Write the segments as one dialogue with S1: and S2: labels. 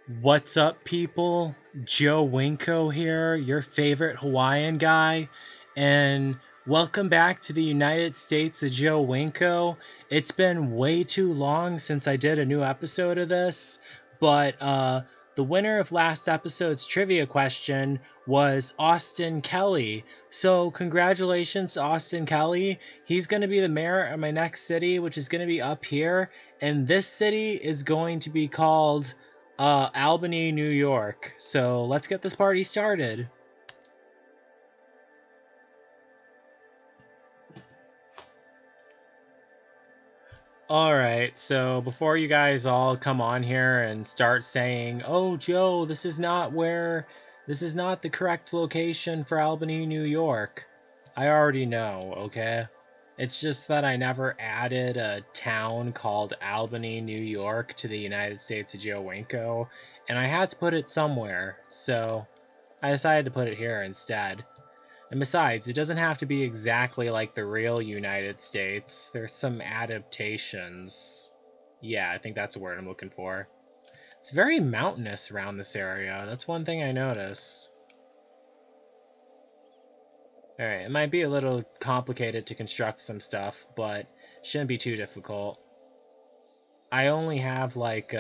S1: What's up, people? Joe Winko here, your favorite Hawaiian guy, and welcome back to the United States of Joe Winko. It's been way too long since I did a new episode of this, but the winner of last episode's trivia question was Austin Kelly. So, congratulations to Austin Kelly. He's going to be the mayor of my next city, which is going to be up here, and this city is going to be called Albany, New York. So let's get this party started. Alright, so before you guys all come on here and start saying, oh, Joe, this is not the correct location for Albany, New York. I already know, okay? It's just that I never added a town called Albany, New York to the United States of Joe Winko, and I had to put it somewhere, so I decided to put it here instead. And besides, it doesn't have to be exactly like the real United States. There's some adaptations. Yeah, I think that's the word I'm looking for. It's very mountainous around this area. That's one thing I noticed. Alright, it might be a little complicated to construct some stuff, but it shouldn't be too difficult. I only have like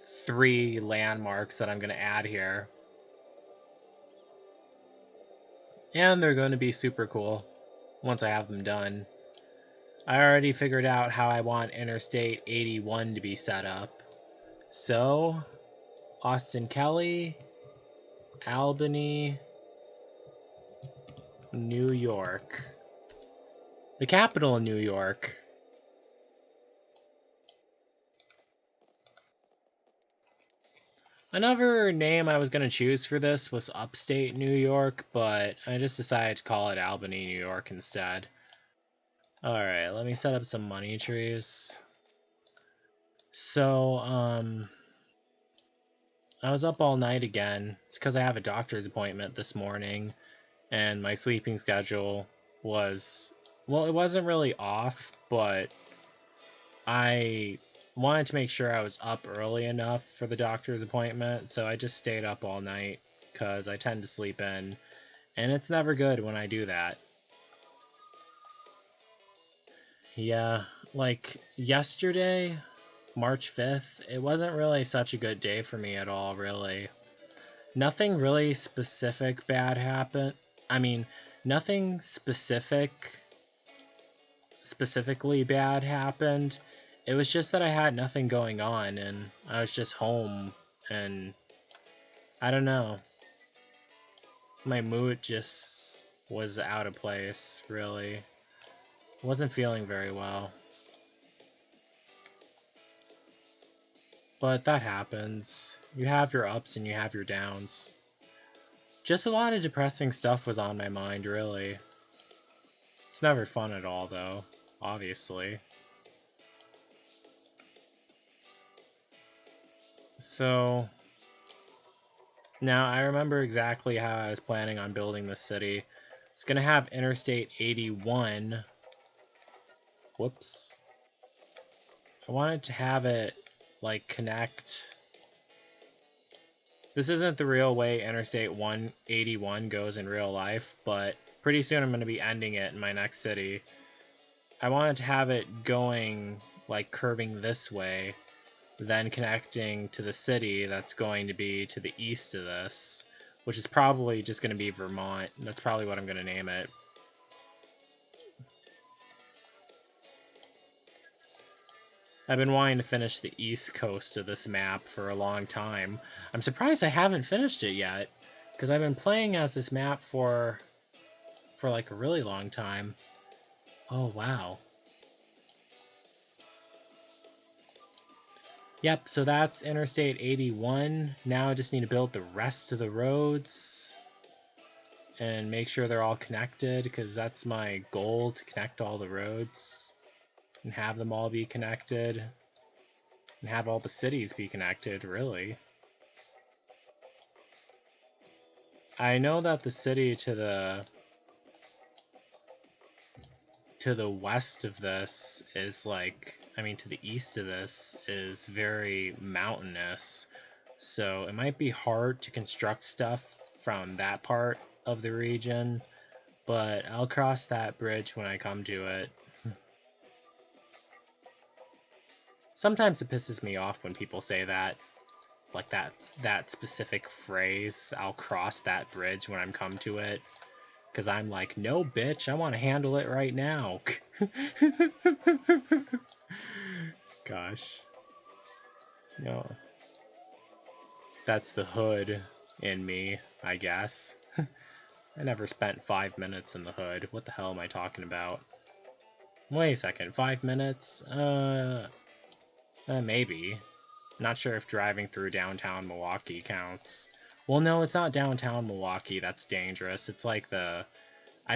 S1: 3 landmarks that I'm going to add here. And they're going to be super cool once I have them done. I already figured out how I want Interstate 81 to be set up. So, Austin Kelly, Albany, New York. The capital of New York. Another name I was going to choose for this was Upstate New York, but I just decided to call it Albany, New York instead. Alright, let me set up some money trees. So, I was up all night again. It's because I have a doctor's appointment this morning, and my sleeping schedule was, well, it wasn't really off, but I wanted to make sure I was up early enough for the doctor's appointment, so I just stayed up all night because I tend to sleep in, and it's never good when I do that. Yeah, like yesterday, March 5th, it wasn't really such a good day for me at all, really. Nothing really specifically bad happened. I mean, nothing specifically bad happened. It was just that I had nothing going on, and I was just home, and I don't know. My mood just was out of place, really. Wasn't feeling very well. But that happens. You have your ups and you have your downs. Just a lot of depressing stuff was on my mind, really. It's never fun at all, though, obviously. So, now I remember exactly how I was planning on building this city. It's gonna have Interstate 81. Whoops. I wanted to have it, like, connect. This isn't the real way Interstate 181 goes in real life, but pretty soon I'm going to be ending it in my next city. I wanted to have it going, like, curving this way, then connecting to the city that's going to be to the east of this, which is probably just going to be Vermont. That's probably what I'm going to name it. I've been wanting to finish the east coast of this map for a long time. I'm surprised I haven't finished it yet, because I've been playing as this map for like a really long time. Oh, wow. Yep, so that's Interstate 81. Now I just need to build the rest of the roads and make sure they're all connected, because that's my goal, to connect all the roads and have them all be connected and have all the cities be connected, really. I know that the city to the west of this is like, I mean, to the east of this is very mountainous, So it might be hard to construct stuff from that part of the region, but I'll cross that bridge when I come to it. Sometimes it pisses me off when people say that, like that specific phrase, I'll cross that bridge when I'm come to it. Because I'm like, no, bitch, I want to handle it right now. Gosh. No. That's the hood in me, I guess. I never spent 5 minutes in the hood. What the hell am I talking about? Wait a second, 5 minutes? Maybe. Not sure if driving through downtown Milwaukee counts. Well, no, it's not downtown Milwaukee. That's dangerous. It's like I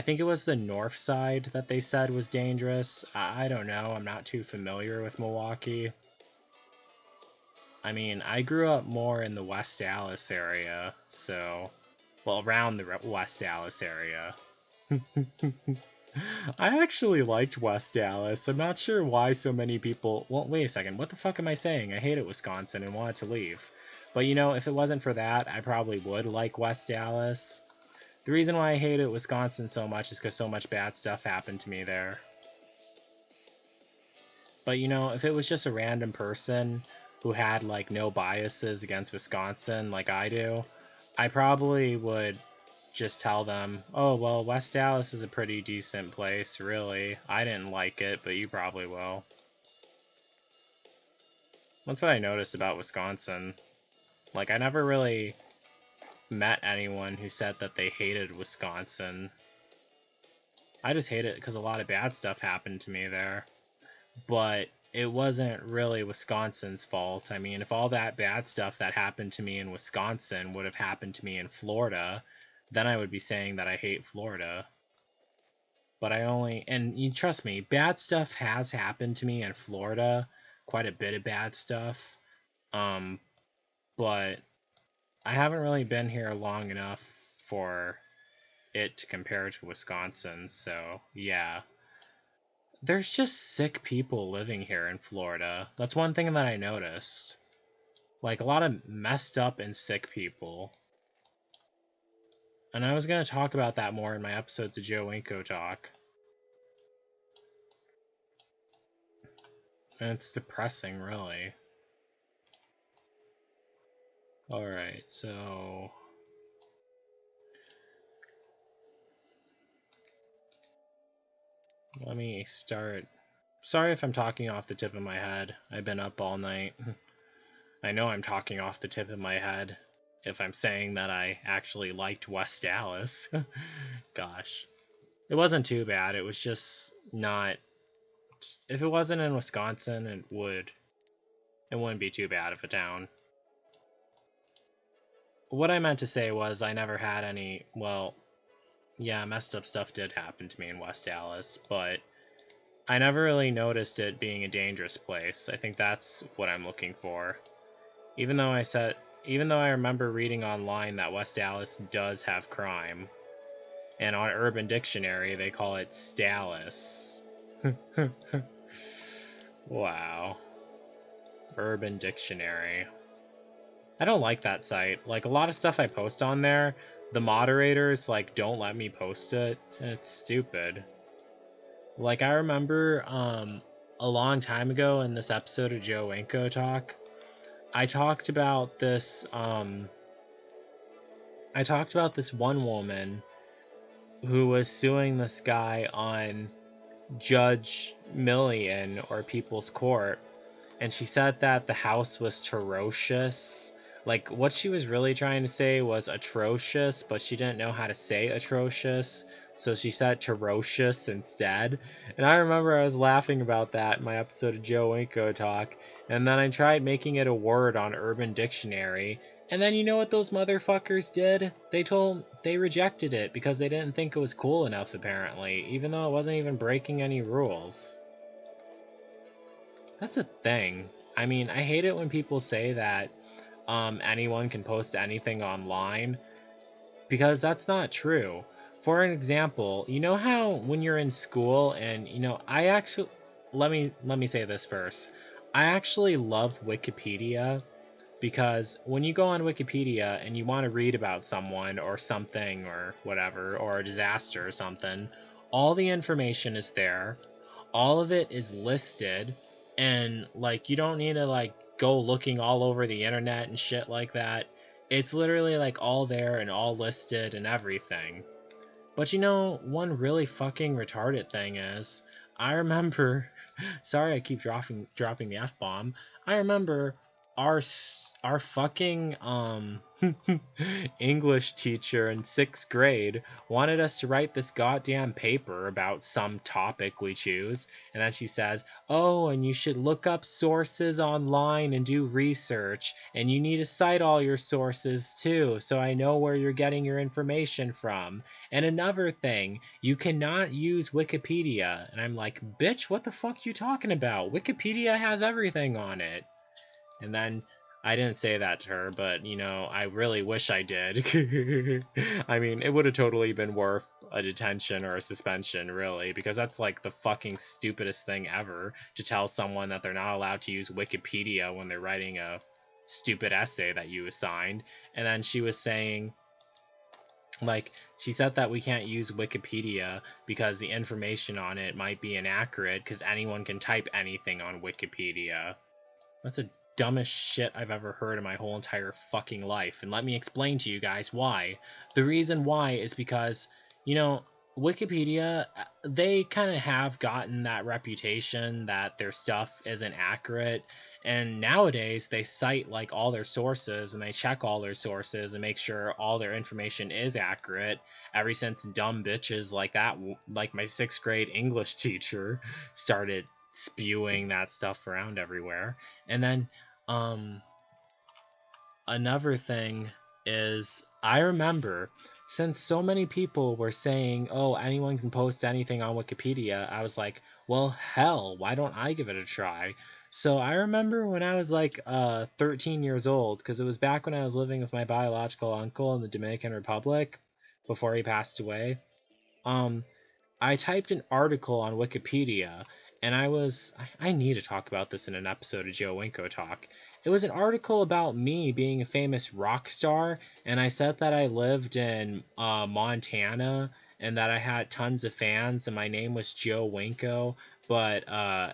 S1: think it was the north side that they said was dangerous. I don't know. I'm not too familiar with Milwaukee. I mean, I grew up more in the West Dallas area, so... Well, around the West Dallas area. I actually liked West Dallas. I'm not sure why so many people... Well, wait a second. What the fuck am I saying? I hated Wisconsin and wanted to leave. But, you know, if it wasn't for that, I probably would like West Dallas. The reason why I hated Wisconsin so much is because so much bad stuff happened to me there. But, you know, if it was just a random person who had, like, no biases against Wisconsin like I do, I probably would just tell them, oh, well, West Dallas is a pretty decent place, really. I didn't like it, but you probably will. That's what I noticed about Wisconsin. Like, I never really met anyone who said that they hated Wisconsin. I just hate it because a lot of bad stuff happened to me there. But it wasn't really Wisconsin's fault. I mean, if all that bad stuff that happened to me in Wisconsin would have happened to me in Florida, then I would be saying that I hate Florida. But and you trust me, bad stuff has happened to me in Florida, quite a bit of bad stuff. But I haven't really been here long enough for it to compare to Wisconsin, so yeah. There's just sick people living here in Florida. That's one thing that I noticed. Like, a lot of messed up and sick people. And I was going to talk about that more in my episodes of Joe Winko Talk. And it's depressing, really. Alright, so... Let me start. Sorry if I'm talking off the tip of my head. I've been up all night. I know I'm talking off the tip of my head if I'm saying that I actually liked West Dallas. Gosh. It wasn't too bad. It was just not... If it wasn't in Wisconsin, it wouldn't be too bad of a town. What I meant to say was I never had any... Well, yeah, messed up stuff did happen to me in West Dallas, but I never really noticed it being a dangerous place. I think that's what I'm looking for. Even though I remember reading online that West Dallas does have crime, and on Urban Dictionary they call it Stallis. Wow. Urban Dictionary. I don't like that site. Like, a lot of stuff I post on there, the moderators, like, don't let me post it, and it's stupid. Like, I remember, a long time ago in this episode of Joe Winko Talk, I talked about this one woman who was suing this guy on Judge Million or People's Court, and she said that the house was atrocious. Like, what she was really trying to say was atrocious, but she didn't know how to say atrocious, so she said ferocious instead. And I remember I was laughing about that in my episode of Joe Winko Talk, and then I tried making it a word on Urban Dictionary, and then you know what those motherfuckers did? They rejected it because they didn't think it was cool enough, apparently, even though it wasn't even breaking any rules. That's a thing. I mean, I hate it when people say that anyone can post anything online, because that's not true. For an example, you know how when you're in school and, you know, let me say this first. I actually love Wikipedia, Because when you go on Wikipedia and you want to read about someone or something or whatever, or a disaster or something, all the information is there. All of it is listed, and like you don't need to like go looking all over the internet and shit like that. It's literally like all there and all listed and everything. But you know, one really fucking retarded thing is, I remember, sorry I keep dropping the F-bomb. I remember our fucking English teacher in 6th grade wanted us to write this goddamn paper about some topic we choose, and then she says, "Oh, and you should look up sources online and do research, and you need to cite all your sources too, so I know where you're getting your information from. And another thing, you cannot use Wikipedia." And I'm like, "Bitch, what the fuck you talking about? Wikipedia has everything on it." And then I didn't say that to her, but you know, I really wish I did. I mean, it would have totally been worth a detention or a suspension, really, because that's like the fucking stupidest thing ever, to tell someone that they're not allowed to use Wikipedia when they're writing a stupid essay that you assigned. And then she was saying, like, she said that we can't use Wikipedia because the information on it might be inaccurate because anyone can type anything on Wikipedia. That's the dumbest shit I've ever heard in my whole entire fucking life. And let me explain to you guys why. The reason why is because, you know, Wikipedia, they kind of have gotten that reputation that their stuff isn't accurate. And nowadays they cite like all their sources and they check all their sources and make sure all their information is accurate. Ever since dumb bitches like that, like my 6th grade English teacher, started spewing that stuff around everywhere. And then another thing is, I remember, since so many people were saying, "Oh, anyone can post anything on Wikipedia," I was like, well, hell, why don't I give it a try? So I remember when I was like 13 years old, because it was back when I was living with my biological uncle in the Dominican Republic before he passed away. I typed an article on Wikipedia, and I need to talk about this in an episode of Joe Winko Talk. It was an article about me being a famous rock star, and I said that I lived in Montana and that I had tons of fans, and my name was Joe Winko. But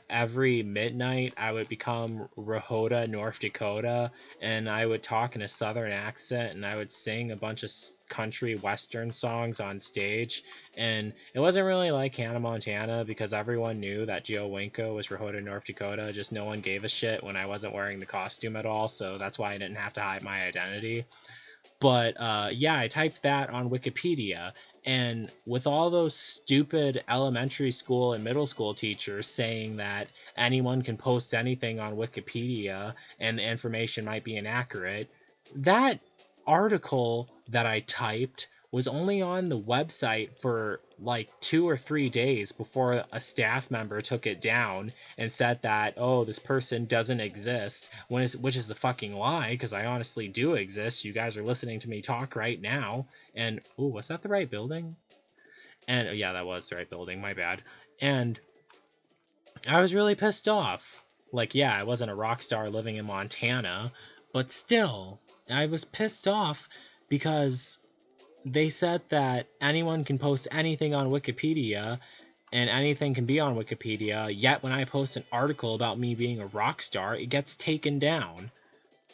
S1: every midnight I would become Rahota, North Dakota, and I would talk in a southern accent, and I would sing a bunch of country western songs on stage. And it wasn't really like Hannah Montana because everyone knew that Joe Winko was Rahota, North Dakota, just no one gave a shit when I wasn't wearing the costume at all, so that's why I didn't have to hide my identity. But yeah, I typed that on Wikipedia, and with all those stupid elementary school and middle school teachers saying that anyone can post anything on Wikipedia and the information might be inaccurate, that article that I typed was only on the website for like 2 or 3 days before a staff member took it down and said that, "Oh, this person doesn't exist," which is a fucking lie, because I honestly do exist. You guys are listening to me talk right now. And ooh, was that the right building? And yeah, that was the right building, my bad. And I was really pissed off. Like, yeah, I wasn't a rock star living in Montana, but still, I was pissed off because they said that anyone can post anything on Wikipedia and anything can be on Wikipedia, yet when I post an article about me being a rock star, it gets taken down.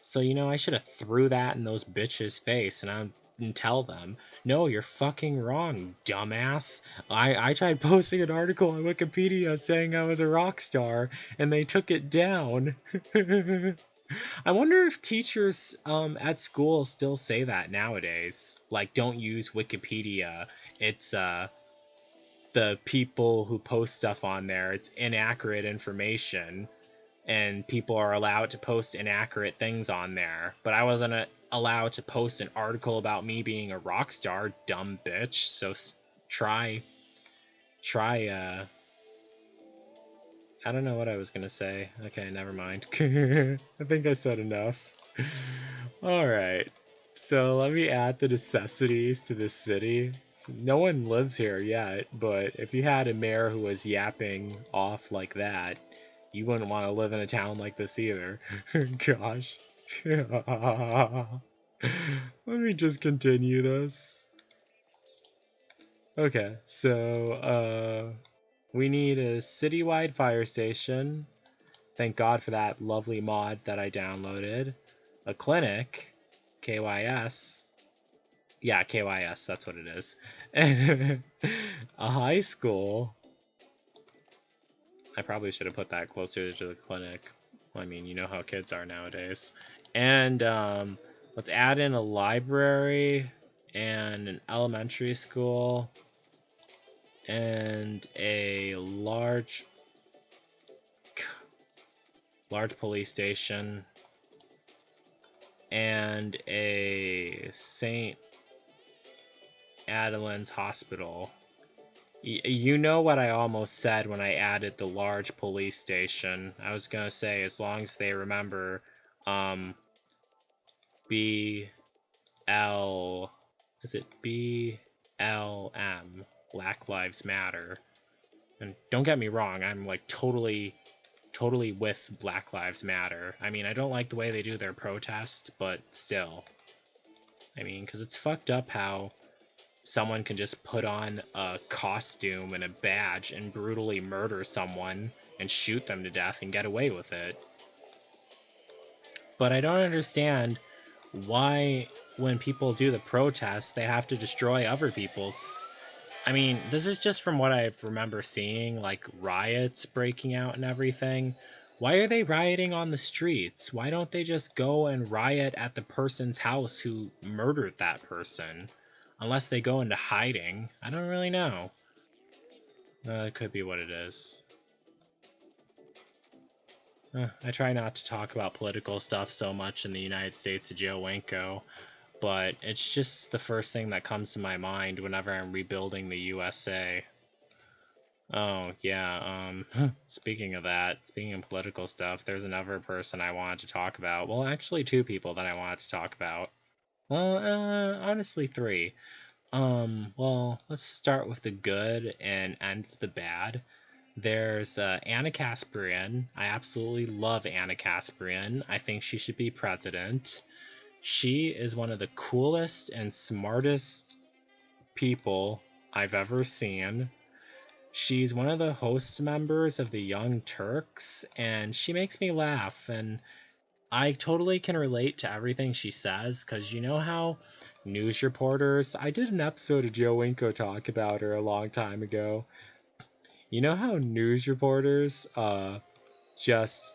S1: So, you know, I should have threw that in those bitches' face and tell them, "No, you're fucking wrong, dumbass. I tried posting an article on Wikipedia saying I was a rock star, and they took it down." I wonder if teachers at school still say that nowadays. Like, don't use Wikipedia. It's the people who post stuff on there. It's inaccurate information, and people are allowed to post inaccurate things on there. But I wasn't allowed to post an article about me being a rock star, dumb bitch. So try. I don't know what I was gonna say. Okay, never mind. I think I said enough. Alright, so let me add the necessities to this city. So no one lives here yet, but if you had a mayor who was yapping off like that, you wouldn't want to live in a town like this either. Gosh. Let me just continue this. Okay, so we need a citywide fire station. Thank God for that lovely mod that I downloaded. A clinic, KYS. Yeah, KYS, that's what it is. A high school. I probably should have put that closer to the clinic. Well, I mean, you know how kids are nowadays. And let's add in a library and an elementary school and a large police station and a St. Adelaide's Hospital. You know what I almost said when I added the large police station. I was gonna say, as long as they remember, is it BLM, Black Lives Matter. And don't get me wrong, I'm like totally with Black Lives Matter. I mean, I don't like the way they do their protest, but still. I mean, because it's fucked up how someone can just put on a costume and a badge and brutally murder someone and shoot them to death and get away with it. But I don't understand why, when people do the protests, they have to destroy other people's. I mean, this is just from what I remember seeing, like riots breaking out and everything. Why are they rioting on the streets? Why don't they just go and riot at the person's house who murdered that person? Unless they go into hiding. I don't really know. It could be what it is. I try not to talk about political stuff so much in the United States of Joe Winko, but it's just the first thing that comes to my mind whenever I'm rebuilding the USA. Oh, yeah, speaking of political stuff, there's another person I wanted to talk about. Well, actually two people that I wanted to talk about. Well, honestly three. Well, let's start with the good and end with the bad. There's Anna Kasparian. I absolutely love Anna Kasparian. I think she should be president. She is one of the coolest and smartest people I've ever seen. She's one of the host members of the Young Turks, and she makes me laugh, and I totally can relate to everything she says, because you know how news reporters, I did an episode of Joe Winko talk about her a long time ago. You know how news reporters just...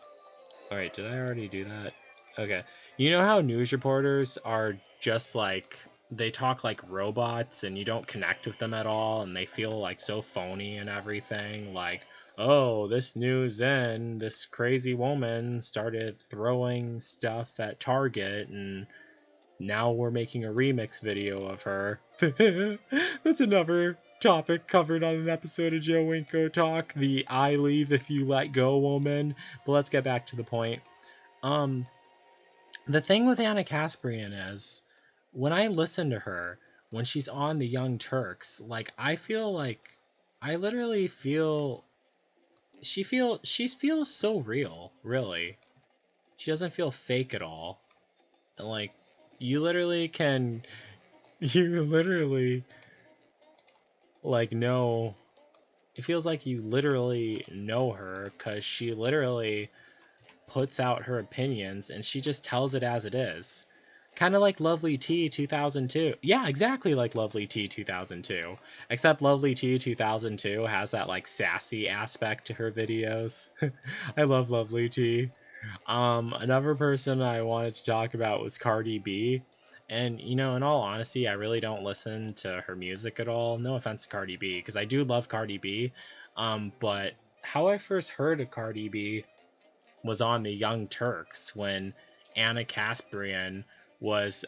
S1: Alright, did I already do that? Okay. You know how news reporters are just like, they talk like robots and you don't connect with them at all and they feel like so phony and everything, like, oh, this news in, this crazy woman started throwing stuff at Target and now we're making a remix video of her. That's another topic covered on an episode of Joe Winko Talk, the I leave if you let go woman. But let's get back to the point. The thing with Anna Kasparian is, when I listen to her, when she's on the Young Turks, like, I literally feel, she feels so real, really. She doesn't feel fake at all. Like, you literally, like, know, it feels like you literally know her, because she literally puts out her opinions, and she just tells it as it is. Kind of like Lovely T 2002. Yeah, exactly like Lovely T 2002. Except Lovely T 2002 has that, like, sassy aspect to her videos. I love Lovely T. Another person I wanted to talk about was Cardi B. And, you know, in all honesty, I really don't listen to her music at all. No offense to Cardi B, because I do love Cardi B. But how I first heard of Cardi B was on the Young Turks when Anna Kasparian was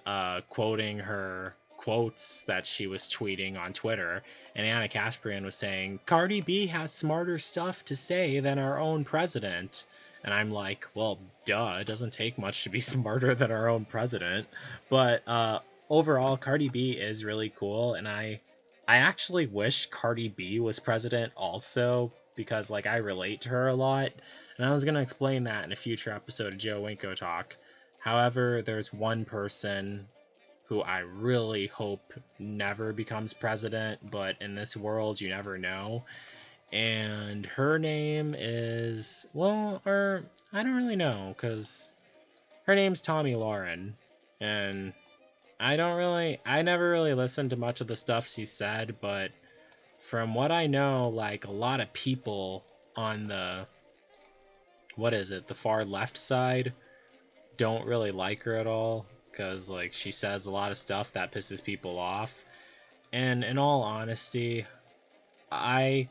S1: quoting her quotes that she was tweeting on Twitter. And Anna Kasparian was saying, Cardi B has smarter stuff to say than our own president. And I'm like, well, duh, it doesn't take much to be smarter than our own president. But overall, Cardi B is really cool, and I actually wish Cardi B was president also, because, like, I relate to her a lot. And I was going to explain that in a future episode of Joe Winko Talk, However, there's one person who I really hope never becomes president, but in this world, you never know. And her name is, well, or I don't really know, because her name's Tommy Lauren. And I never really listened to much of the stuff she said, but from what I know, like, a lot of people on the, what is it, the far left side don't really like her at all, because, like, she says a lot of stuff that pisses people off. And in all honesty, I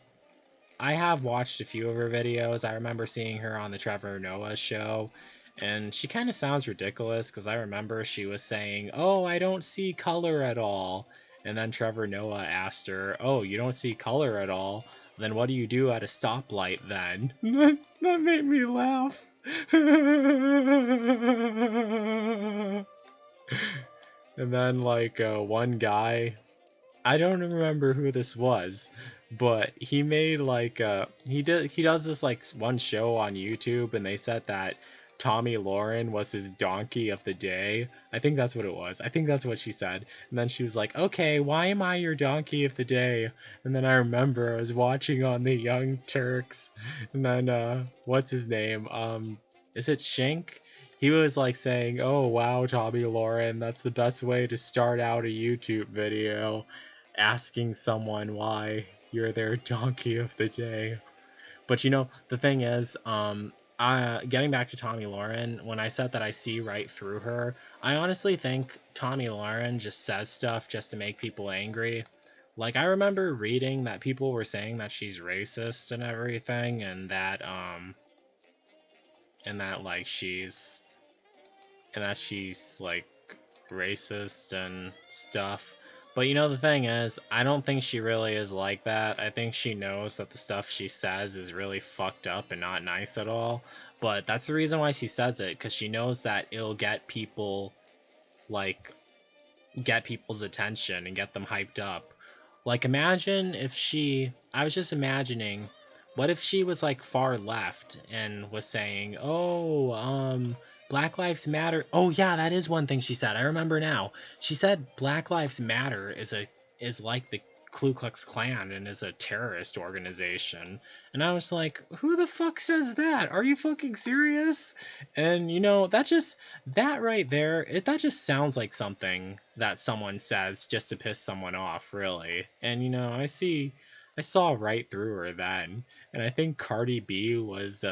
S1: I have watched a few of her videos. I remember seeing her on the Trevor Noah show, and she kind of sounds ridiculous because I remember she was saying, "Oh, I don't see color at all." And then Trevor Noah asked her, "Oh, you don't see color at all? Then what do you do at a stoplight then?" That made me laugh. And then, like, one guy, I don't remember who this was, but he made like he does this like one show on YouTube, and they said that Tommy Lauren was his donkey of the day. I think that's what it was. I think that's what she said. And then she was like, "Okay, why am I your donkey of the day?" And then I remember I was watching on the Young Turks, and then what's his name? Is it Shink? He was like saying, "Oh wow, Tommy Lauren, that's the best way to start out a YouTube video, asking someone why you're their donkey of the day." But you know, the thing is, getting back to Tommy Lauren, when I said that I see right through her, I honestly think Tommy Lauren just says stuff just to make people angry. Like, I remember reading that people were saying that she's racist and everything, and that like she's like racist and stuff. But you know, the thing is, I don't think she really is like that. I think she knows that the stuff she says is really fucked up and not nice at all. But that's the reason why she says it, because she knows that it'll get people, like, get people's attention and get them hyped up. Like, imagine if I was just imagining, what if she was like far left and was saying, "Oh, Black Lives Matter." Oh yeah, that is one thing she said. I remember now. She said Black Lives Matter is like the Ku Klux Klan and is a terrorist organization. And I was like, who the fuck says that? Are you fucking serious? And you know, that right there, that just sounds like something that someone says just to piss someone off, really. And you know, I saw right through her then. And I think Cardi B was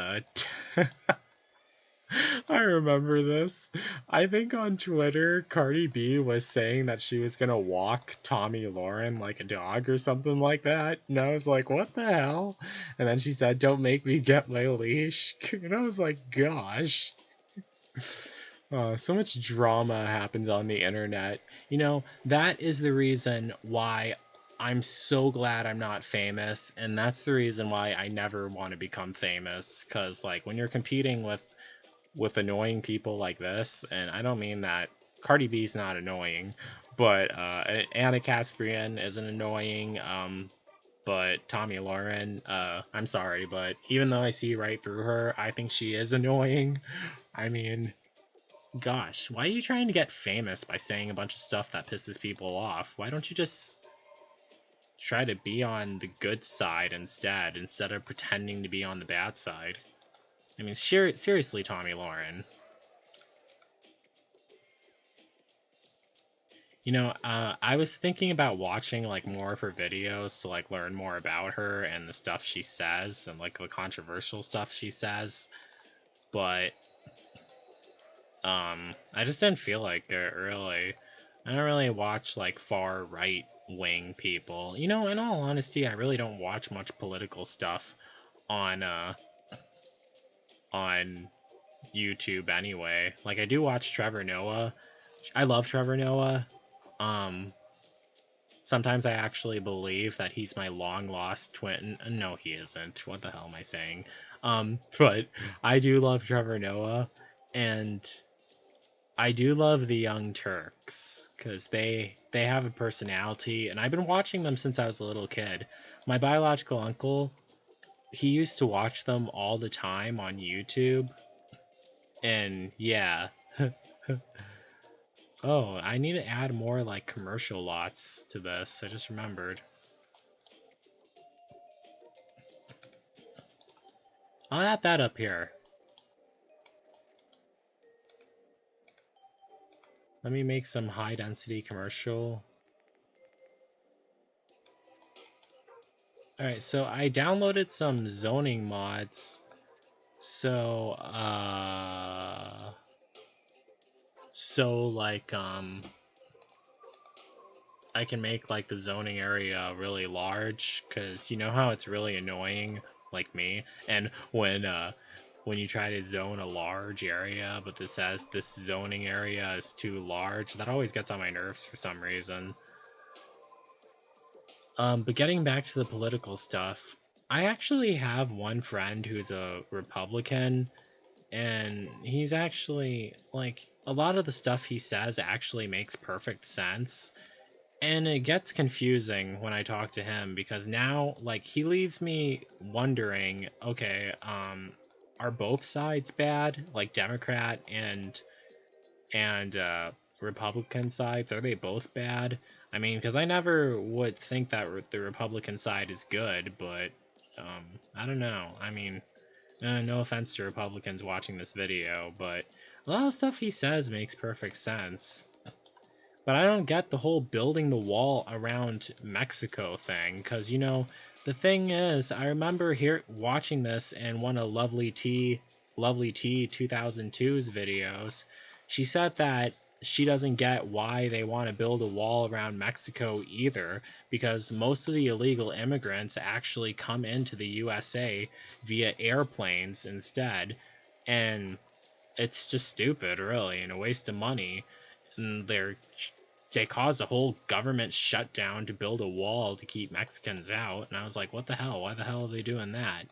S1: I remember this. I think on Twitter, Cardi B was saying that she was gonna walk Tommy Lauren like a dog or something like that. And I was like, what the hell? And then she said, "Don't make me get my leash." And I was like, gosh. So much drama happens on the internet. You know, that is the reason why I'm so glad I'm not famous, and that's the reason why I never want to become famous. Because, like, when you're competing with annoying people like this, and I don't mean that Cardi B's not annoying, but Anna Kasparian isn't annoying, but Tommy Lauren, I'm sorry, but even though I see right through her, I think she is annoying. I mean, gosh, why are you trying to get famous by saying a bunch of stuff that pisses people off? Why don't you just try to be on the good side instead of pretending to be on the bad side? I mean, seriously, Tommy Lauren. You know, I was thinking about watching like more of her videos to like learn more about her and the stuff she says and like the controversial stuff she says, but I just didn't feel like it really. I don't really watch like far right wing people. You know, in all honesty, I really don't watch much political stuff on on YouTube anyway. Like, I do watch Trevor Noah. I love Trevor Noah. Um, Sometimes I actually believe that he's my long lost twin. No, he isn't. What the hell am I saying? But I do love Trevor Noah, and I do love the Young Turks because they have a personality, and I've been watching them since I was a little kid. My biological uncle, he used to watch them all the time on YouTube, and yeah. Oh, I need to add more like commercial lots to this. I just remembered. I'll add that up here. Let me make some high density commercial. Alright, so I downloaded some zoning mods. So, I can make like the zoning area really large, because you know how it's really annoying, like me, and when you try to zone a large area, but this says this zoning area is too large, that always gets on my nerves for some reason. But getting back to the political stuff, I actually have one friend who's a Republican, and he's actually, like, a lot of the stuff he says actually makes perfect sense. And it gets confusing when I talk to him, because now, like, he leaves me wondering, okay, are both sides bad? Like, Democrat and Republican sides, are they both bad? I mean, because I never would think that the Republican side is good, but I don't know. I mean, no offense to Republicans watching this video, but a lot of stuff he says makes perfect sense. But I don't get the whole building the wall around Mexico thing, because, you know, the thing is, I remember watching this in one of Lovely T 2002's videos. She said that she doesn't get why they want to build a wall around Mexico either, because most of the illegal immigrants actually come into the USA via airplanes instead, and it's just stupid, really, and a waste of money. And they caused a whole government shutdown to build a wall to keep Mexicans out, and I was like, what the hell? Why the hell are they doing that?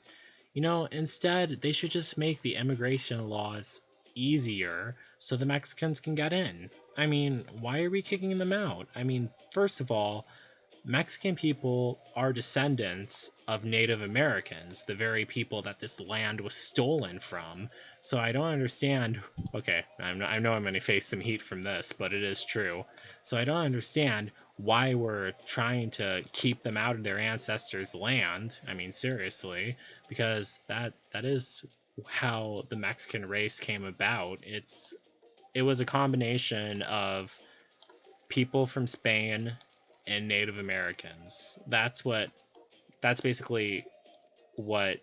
S1: You know, instead, they should just make the immigration laws easier so the Mexicans can get in. I mean, why are we kicking them out? I mean, first of all, Mexican people are descendants of Native Americans, the very people that this land was stolen from. So I don't understand. Okay, I know I'm going to face some heat from this, but it is true. So I don't understand why we're trying to keep them out of their ancestors' land. I mean, seriously, because that is how the Mexican race came about. It was a combination of people from Spain and Native Americans. That's basically what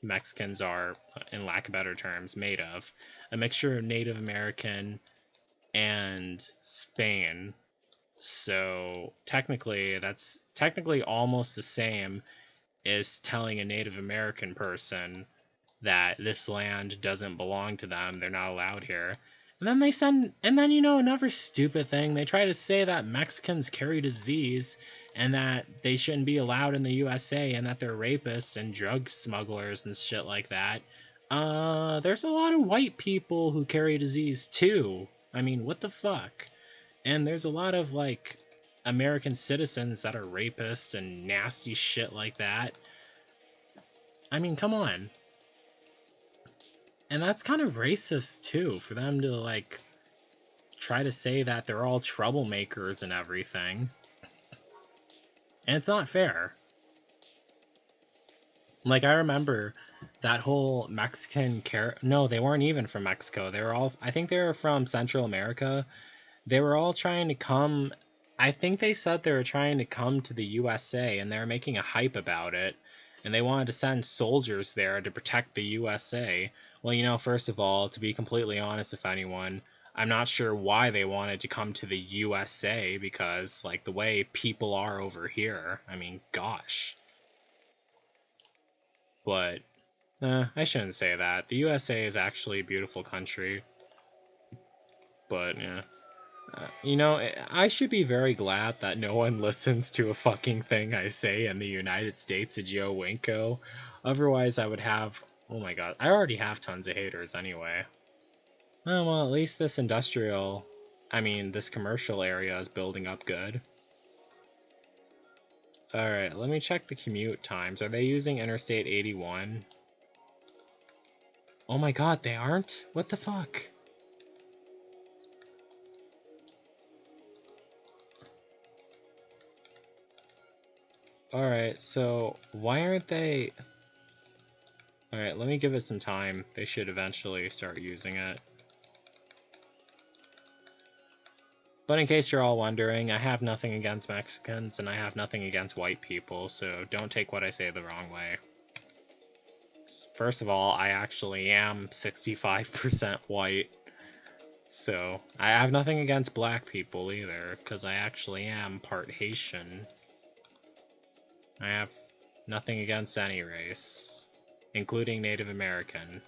S1: Mexicans are, in lack of better terms, made of. A mixture of Native American and Spain. So technically, that's technically almost the same as telling a Native American person that this land doesn't belong to them, they're not allowed here. And then, you know, another stupid thing, they try to say that Mexicans carry disease and that they shouldn't be allowed in the USA and that they're rapists and drug smugglers and shit like that. There's a lot of white people who carry disease too. I mean, what the fuck? And there's a lot of, like, American citizens that are rapists and nasty shit like that. I mean, come on. And that's kind of racist too, for them to, like, try to say that they're all troublemakers and everything. And it's not fair. Like, I remember that whole Mexican no, they weren't even from Mexico. They were all, I think they were from Central America. They were all trying to come, I think they said they were trying to come to the USA, and they were making a hype about it. And they wanted to send soldiers there to protect the USA. Well, you know, first of all, to be completely honest with anyone, I'm not sure why they wanted to come to the USA, because, like, the way people are over here, I mean, gosh. But, I shouldn't say that. The USA is actually a beautiful country. But, yeah. You know, I should be very glad that no one listens to a fucking thing I say in the United States of Joe Winko. Otherwise, I would have... Oh my god, I already have tons of haters anyway. Oh, well, at least this this commercial area is building up good. Alright, let me check the commute times. Are they using Interstate 81? Oh my god, they aren't? What the fuck? Alright, so why aren't they... Alright, let me give it some time. They should eventually start using it. But in case you're all wondering, I have nothing against Mexicans, and I have nothing against white people, so don't take what I say the wrong way. First of all, I actually am 65% white, so I have nothing against black people either, because I actually am part Haitian. I have nothing against any race, including Native American,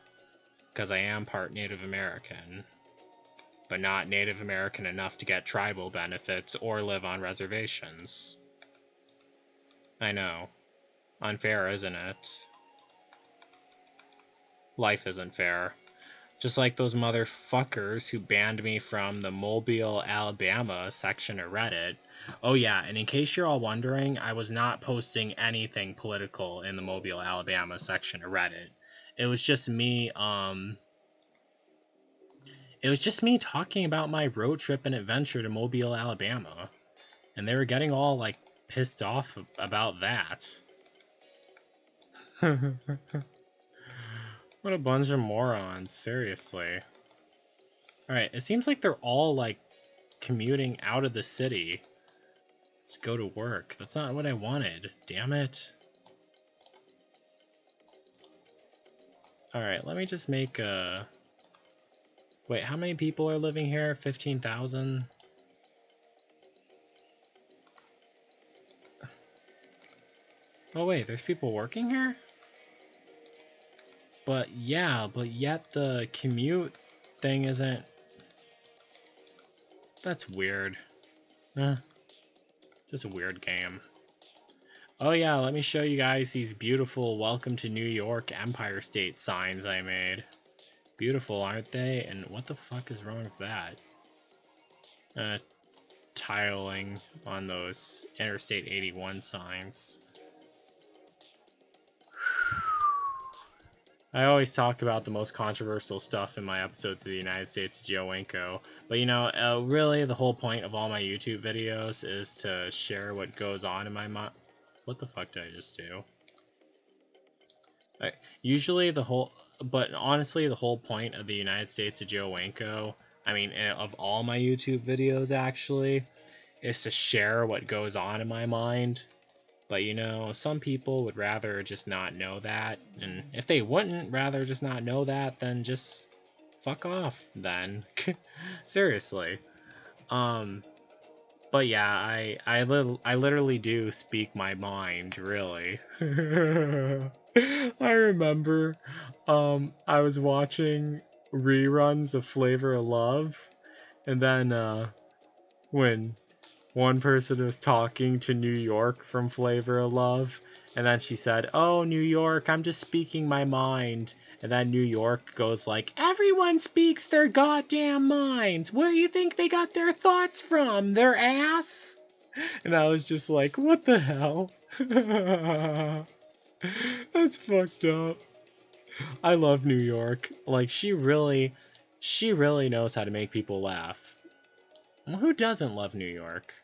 S1: because I am part Native American, but not Native American enough to get tribal benefits or live on reservations. I know. Unfair, isn't it? Life isn't fair. Just like those motherfuckers who banned me from the Mobile, Alabama section of Reddit. Oh yeah, and in case you're all wondering, I was not posting anything political in the Mobile, Alabama section of Reddit. It was just me, talking about my road trip and adventure to Mobile, Alabama. And they were getting all, like, pissed off about that. What a bunch of morons, seriously. Alright, it seems like they're all, like, commuting out of the city to go to work. That's not what I wanted. Damn it. Alright, let me just make a... Wait, how many people are living here? 15,000? Oh wait, there's people working here? But yeah, but yet the commute thing isn't... That's weird. Just a weird game. Oh yeah, let me show you guys these beautiful Welcome to New York Empire State signs I made. Beautiful, aren't they? And what the fuck is wrong with that? Tiling on those Interstate 81 signs. I always talk about the most controversial stuff in my episodes of the United States of Winko, but you know, really the whole point of all my YouTube videos is to share what goes on in my mind. What the fuck did I just do? Usually but honestly the whole point of the United States of Winko, I mean of all my YouTube videos actually, is to share what goes on in my mind. But you know, some people would rather just not know that, and if they wouldn't rather just not know that, then just fuck off then. Seriously. But yeah, I literally do speak my mind, really. I remember I was watching reruns of Flavor of Love, and then when one person was talking to New York from Flavor of Love, and then she said, "Oh, New York, I'm just speaking my mind." And then New York goes like, "Everyone speaks their goddamn minds. Where do you think they got their thoughts from? Their ass?" And I was just like, what the hell? That's fucked up. I love New York. Like, she really knows how to make people laugh. Well, who doesn't love New York?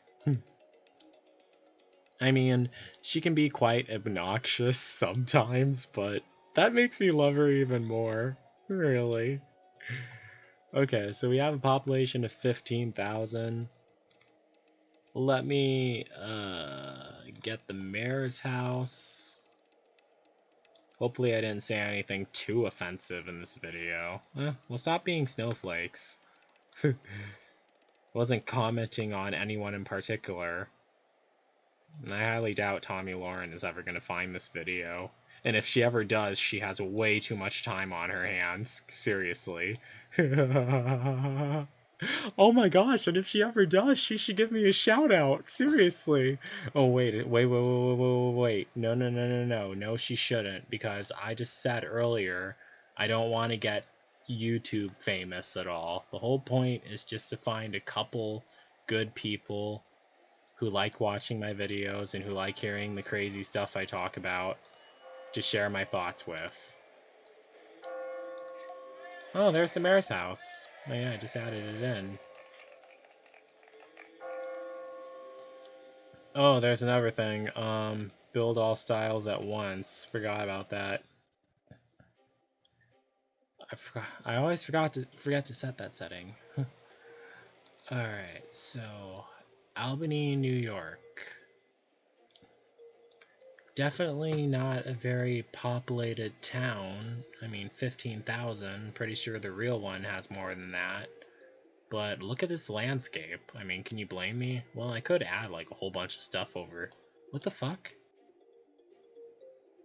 S1: I mean, she can be quite obnoxious sometimes, but that makes me love her even more. Really. Okay, so we have a population of 15,000. Let me get the mayor's house. Hopefully I didn't say anything too offensive in this video. Well, stop being snowflakes. Wasn't commenting on anyone in particular. And I highly doubt Tommy Lauren is ever going to find this video. And if she ever does, she has way too much time on her hands. Seriously. Oh my gosh, and if she ever does, she should give me a shout out. Seriously. Oh, wait. No. No, she shouldn't. Because I just said earlier, I don't want to get YouTube famous at all. The whole point is just to find a couple good people who like watching my videos and who like hearing the crazy stuff I talk about to share my thoughts with. Oh, there's the mayor's house. Oh yeah, I just added it in. Oh, there's another thing. build all styles at once. Forgot about that. I always forget to set that setting. Alright, so Albany, New York. Definitely not a very populated town. I mean, 15,000. Pretty sure the real one has more than that. But look at this landscape. I mean, can you blame me? Well, I could add like a whole bunch of stuff over. What the fuck?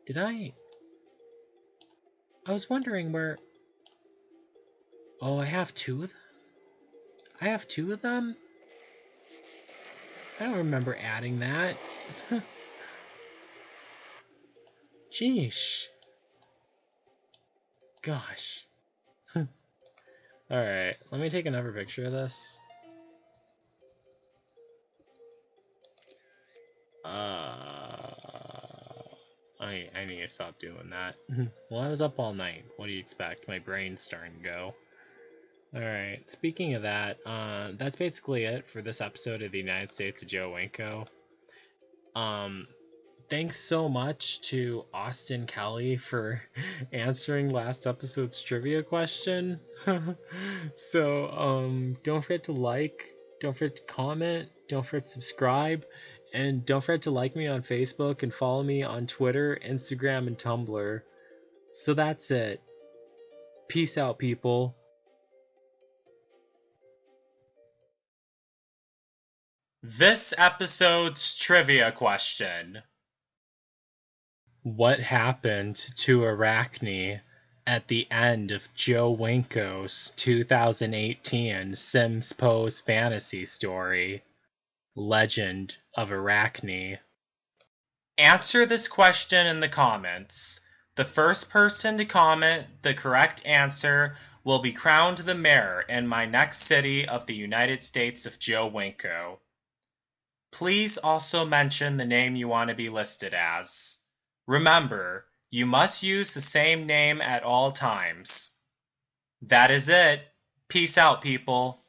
S1: Did I was wondering where... Oh, I have two of them? I have two of them? I don't remember adding that. Sheesh. Gosh. Alright, let me take another picture of this. I need to stop doing that. Well, I was up all night. What do you expect? My brain's starting to go. Alright, speaking of that, that's basically it for this episode of the United States of Joe Winko. Thanks so much to Austin Kelly for answering last episode's trivia question. So, don't forget to like, don't forget to comment, don't forget to subscribe, and don't forget to like me on Facebook and follow me on Twitter, Instagram, and Tumblr. So that's it. Peace out, people. This episode's trivia question. What happened to Arachne at the end of Joe Winko's 2018 Sims Pose fantasy story, Legend of Arachne? Answer this question in the comments. The first person to comment the correct answer will be crowned the mayor in my next city of the United States of Joe Winko. Please also mention the name you want to be listed as. Remember, you must use the same name at all times. That is it. Peace out, people.